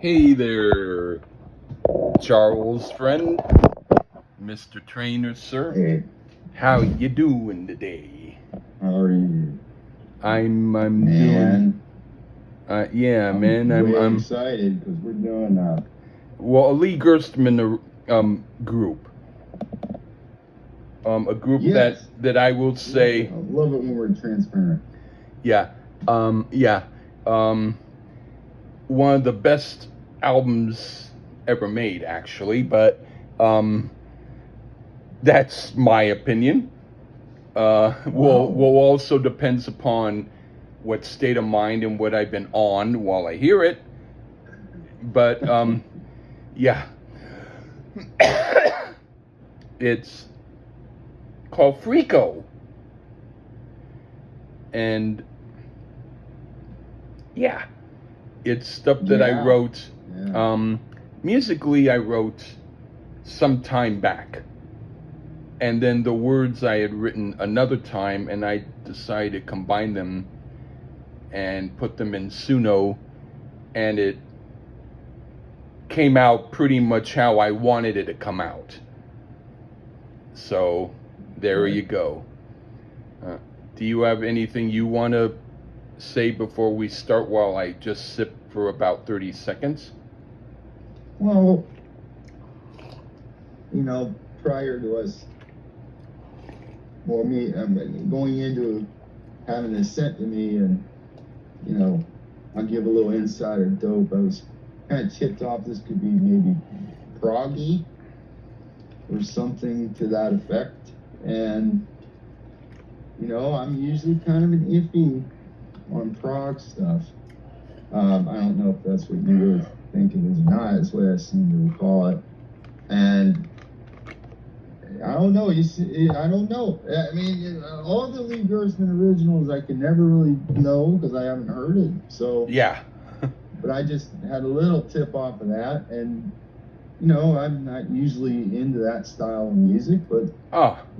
Hey there, Charles friend, Mr. Traynor, sir. Hey, How you doing today? how are you, I'm man? doing. Yeah, I'm man. way I'm excited because we're doing well, a Lee Gerstmann group. A group yes. that I will say, I love it when we're transparent. yeah, yeah, one of the best albums ever made, actually. But that's my opinion. Will also depends upon what state of mind and what I've been on while I hear it. But yeah, it's called Freako, and yeah, it's stuff that I Yeah. wrote. Yeah. Musically, I wrote some time back, and then the words I had written another time, and I decided to combine them and put them in Suno, and it came out pretty much how I wanted it to come out. So there Right. you go. Do you have anything you want to say before we start while I just sip for about 30 seconds? Well, prior to us, me going into having this sent to me, and I'll give a little insider dope. I was kind of tipped off this could be maybe proggy or something to that effect, and I'm usually kind of an iffy on prog stuff. I don't know if that's what you really think it is or not. That's the way I seem to recall it. And I don't know. I don't know. I mean, all the Lee Gerstmann originals I can never really know because I haven't heard it. So yeah. But I just had a little tip off of that, and I'm not usually into that style of music, but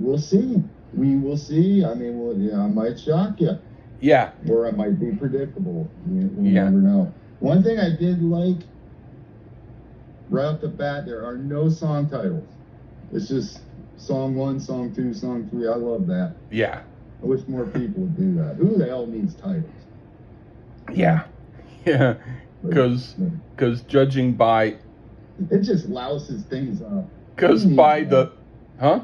we'll see. We will see. I mean, I might shock you. Yeah. Or I might be predictable. You never know. One thing I did like, right off the bat, there are no song titles. It's just song 1, song 2, song 3. I love that. Yeah. I wish more people would do that. Who the hell needs titles? Yeah. Yeah. Because judging by... It just louses things up. Because by the... Huh?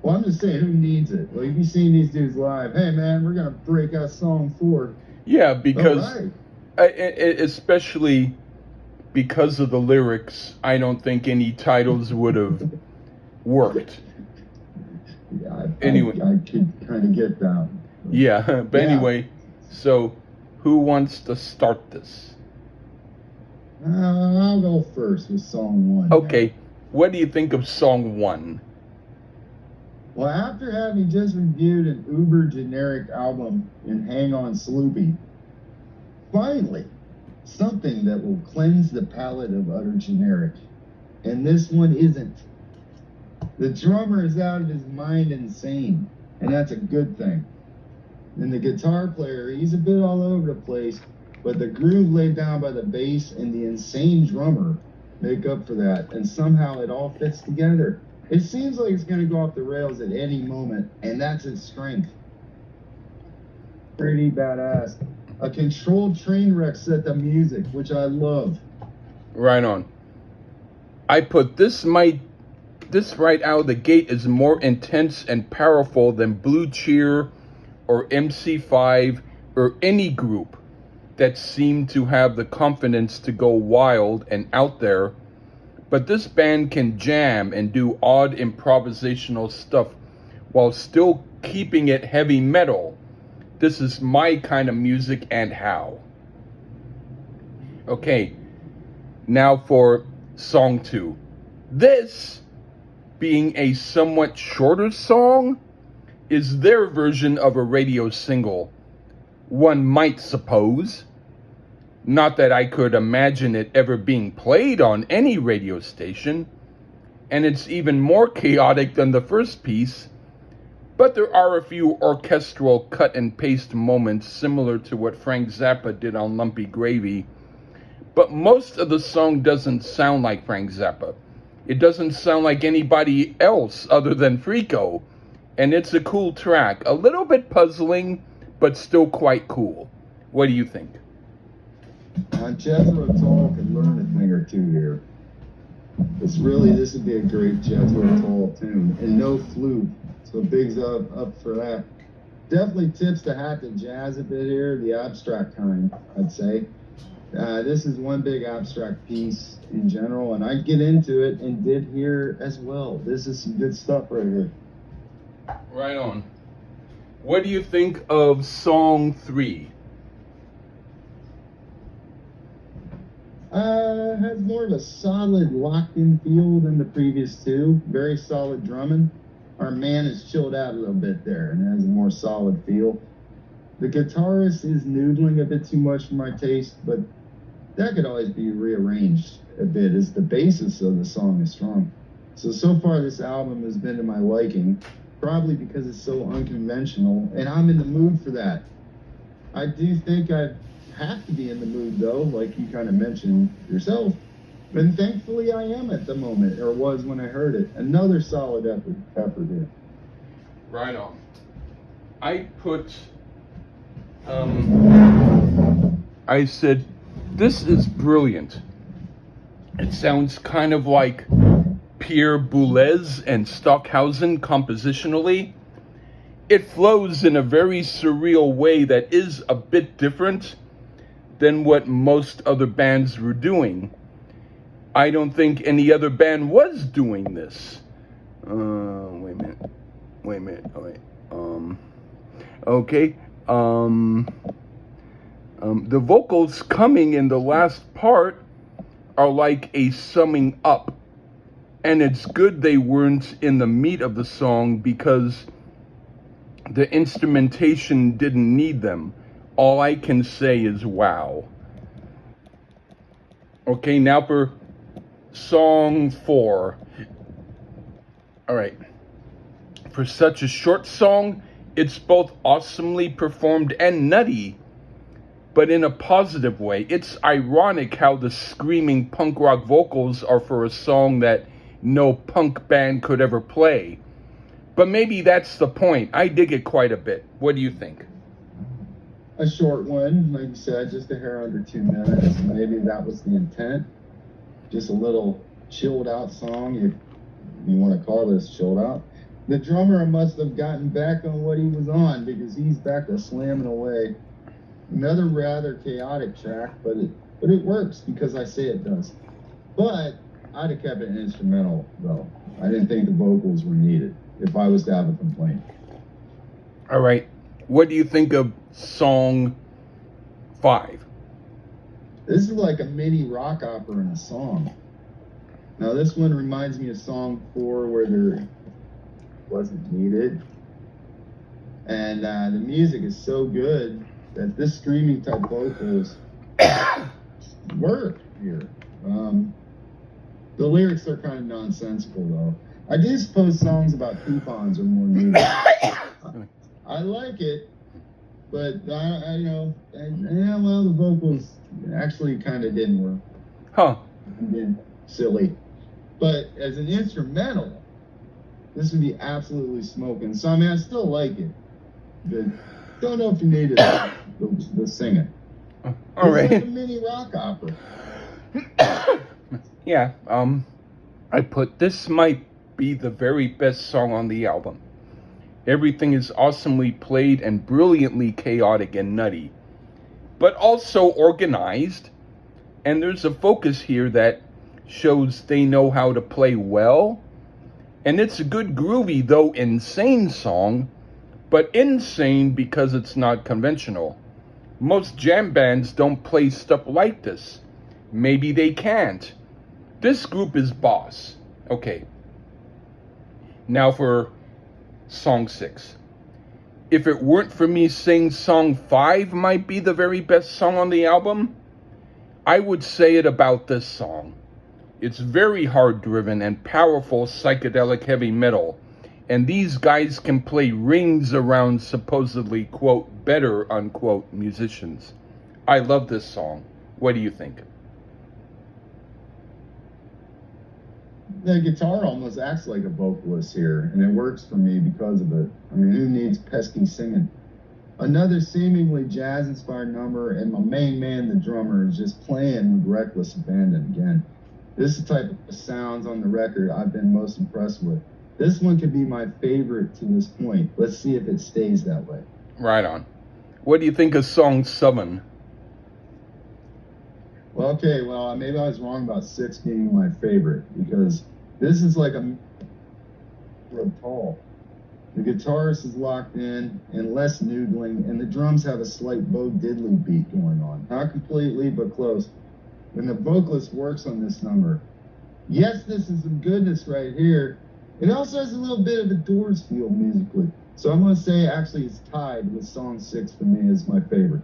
Well, I'm just saying, who needs it? Like, you've seen these dudes live. Hey, man, we're going to break out song 4. Yeah, because... Right. Especially because of the lyrics, I don't think any titles would have worked. Yeah, anyway. I could kind of get that. Yeah, but anyway, so who wants to start this? I'll go first with song 1. Okay, man. What do you think of song 1? Well, after having just reviewed an uber generic album in Hang On Sloopy, finally, something that will cleanse the palate of utter generic. And this one isn't. The drummer is out of his mind insane, and that's a good thing. And the guitar player, he's a bit all over the place, but the groove laid down by the bass and the insane drummer make up for that, and somehow it all fits together. It seems like it's going to go off the rails at any moment, and that's its strength. Pretty badass. A controlled train wreck set to music, which I love. Right on. I put this right out of the gate is more intense and powerful than Blue Cheer or MC5 or any group that seemed to have the confidence to go wild and out there. But this band can jam and do odd improvisational stuff while still keeping it heavy metal. This is my kind of music and how. Okay, now for song 2. This, being a somewhat shorter song, is their version of a radio single, one might suppose. Not that I could imagine it ever being played on any radio station, and it's even more chaotic than the first piece, but there are a few orchestral cut and paste moments similar to what Frank Zappa did on Lumpy Gravy, but most of the song doesn't sound like Frank Zappa. It doesn't sound like anybody else other than Freako, and it's a cool track. A little bit puzzling, but still quite cool. What do you think? Jethro Tull could learn a thing or two here. This would be a great Jethro Tull tune, and no flute. So bigs up for that. Definitely tips the hat to jazz a bit here, the abstract kind, I'd say. This is one big abstract piece in general, and I'd get into it and did here as well. This is some good stuff right here. Right on. What do you think of song 3? Has more of a solid locked-in feel than the previous two. Very solid drumming. Our man is chilled out a little bit there and has a more solid feel. The guitarist is noodling a bit too much for my taste, but that could always be rearranged a bit as the basis of the song is strong. So far this album has been to my liking, probably because it's so unconventional, and I'm in the mood for that. I do think I have to be in the mood though, like you kind of mentioned yourself. And thankfully I am at the moment, or was when I heard it. Another solid effort here. Right on. I put, I said, this is brilliant. It sounds kind of like Pierre Boulez and Stockhausen compositionally. It flows in a very surreal way that is a bit different than what most other bands were doing. I don't think any other band was doing this. Wait a minute. Okay. The vocals coming in the last part are like a summing up. And it's good they weren't in the meat of the song because the instrumentation didn't need them. All I can say is wow. Okay, now for song 4. All right. For such a short song, it's both awesomely performed and nutty, but in a positive way. It's ironic how the screaming punk rock vocals are for a song that no punk band could ever play. But maybe that's the point. I dig it quite a bit. What do you think? A short one, like you said, just a hair under 2 minutes. Maybe that was the intent. Just a little chilled out song, if you want to call this chilled out. The drummer must have gotten back on what he was on because he's back to slamming away. Another rather chaotic track, but it works because I say it does. But I'd have kept it instrumental though. I didn't think the vocals were needed if I was to have a complaint. All right. What do you think of song 5? This is like a mini rock opera in a song. Now this one reminds me of song 4 where there wasn't needed. And the music is so good that this screaming type vocals work here. The lyrics are kind of nonsensical though. I do suppose songs about coupons are more needed. I like it, but the vocals actually kind of didn't work. Huh. Again, silly. But as an instrumental, this would be absolutely smoking. So I mean, I still like it, but don't know if you needed the singing. All right. It's like a mini rock opera. Yeah. I put this might be the very best song on the album. Everything is awesomely played and brilliantly chaotic and nutty, but also organized. And there's a focus here that shows they know how to play well. And it's a good groovy, though insane song, but insane because it's not conventional. Most jam bands don't play stuff like this. Maybe they can't. This group is boss. Okay. Now for song 6. If it weren't for me saying song 5 might be the very best song on the album, I would say it about this song. It's very hard-driven and powerful psychedelic heavy metal, and these guys can play rings around supposedly, quote, better, unquote, musicians. I love this song. What do you think? The guitar almost acts like a vocalist here, and it works for me because of it. I mean, who needs pesky singing? Another seemingly jazz-inspired number, and my main man, the drummer, is just playing with reckless abandon again. This is the type of sounds on the record I've been most impressed with. This one could be my favorite to this point. Let's see if it stays that way. Right on. What do you think of song 7? Well, okay, well, maybe I was wrong about 6 being my favorite, because this is like a tall. The guitarist is locked in and less noodling, and the drums have a slight Bo Diddley beat going on. Not completely, but close. When the vocalist works on this number, yes, this is some goodness right here. It also has a little bit of a Doors feel musically. So I'm going to say actually it's tied with song 6 for me as my favorite.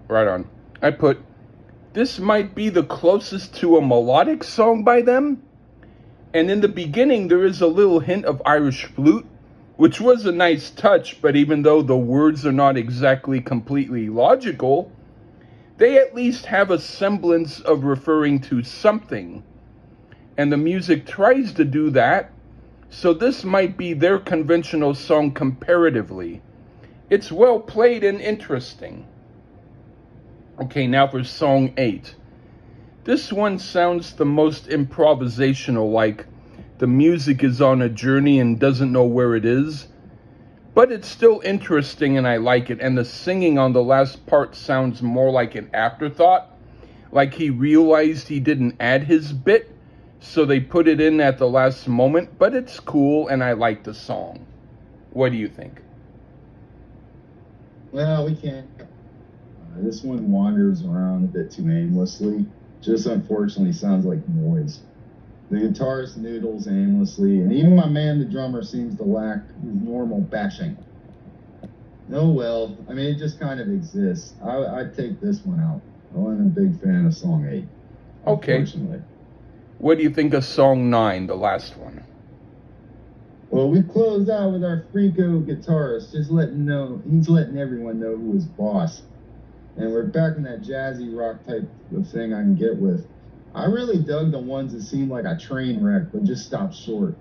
Right on. I put, this might be the closest to a melodic song by them. And in the beginning, there is a little hint of Irish flute, which was a nice touch, but even though the words are not exactly completely logical, they at least have a semblance of referring to something. And the music tries to do that, so this might be their conventional song comparatively. It's well played and interesting. Okay, now for song 8. This one sounds the most improvisational, like the music is on a journey and doesn't know where it is. But it's still interesting and I like it. And the singing on the last part sounds more like an afterthought. Like he realized he didn't add his bit, so they put it in at the last moment. But it's cool and I like the song. What do you think? Well, we can't. This one wanders around a bit too aimlessly. Just unfortunately sounds like noise. The guitarist noodles aimlessly, and even my man, the drummer, seems to lack his normal bashing. Oh well, I mean, it just kind of exists. I'd take this one out. I wasn't a big fan of song 8. Okay. Unfortunately. What do you think of song 9, the last one? Well, we closed out with our Freako guitarist, just he's letting everyone know who his boss. And we're back in that jazzy rock type of thing I can get with. I really dug the ones that seemed like a train wreck, but just stopped short.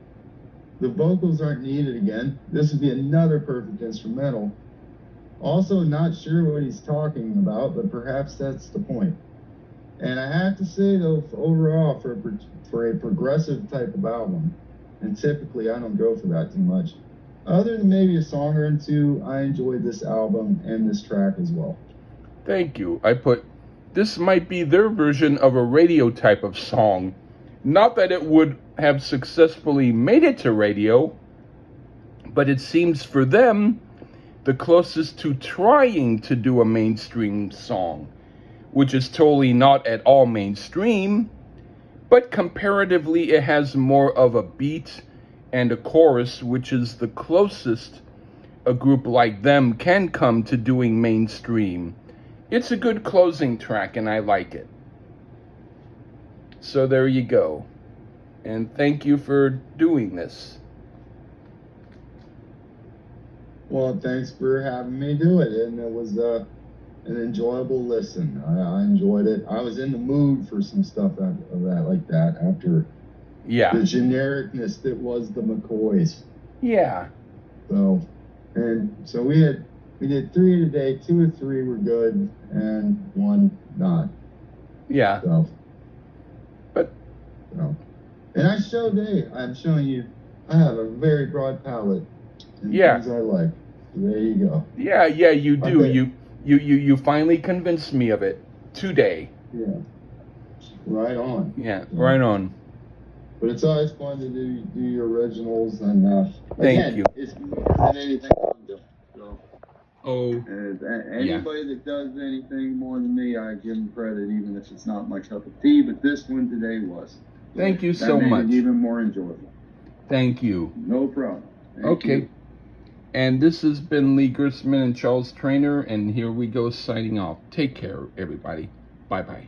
The vocals aren't needed again. This would be another perfect instrumental. Also, not sure what he's talking about, but perhaps that's the point. And I have to say, though, overall, for a progressive type of album, and typically I don't go for that too much, other than maybe a song or two, I enjoyed this album and this track as well. Thank you. I put, this might be their version of a radio type of song. Not that it would have successfully made it to radio, but it seems for them the closest to trying to do a mainstream song, which is totally not at all mainstream, but comparatively it has more of a beat and a chorus, which is the closest a group like them can come to doing mainstream. It's a good closing track and I like it. So there you go. And thank you for doing this. Well, thanks for having me do it, and it was an enjoyable listen. I enjoyed it. I was in the mood for some stuff like that after the genericness that was the McCoys. Yeah. So we did 3 today. 2 or 3 were good, and 1 not. Yeah. So, but and I'm showing you, I have a very broad palette. And things I like. There you go. Yeah, you do. Okay. You finally convinced me of it today. Yeah. Right on. Yeah, right on. But it's always fun to do your originals, and thank you. It's more than anything I'm doing. So, anybody that does anything more than me, I give them credit, even if it's not my cup of tea. But this one today was. Thank you so much. It even more enjoyable. Thank you. No problem. Thank you. And this has been Lee Gersman and Charles Traynor, and here we go signing off. Take care, everybody. Bye-bye.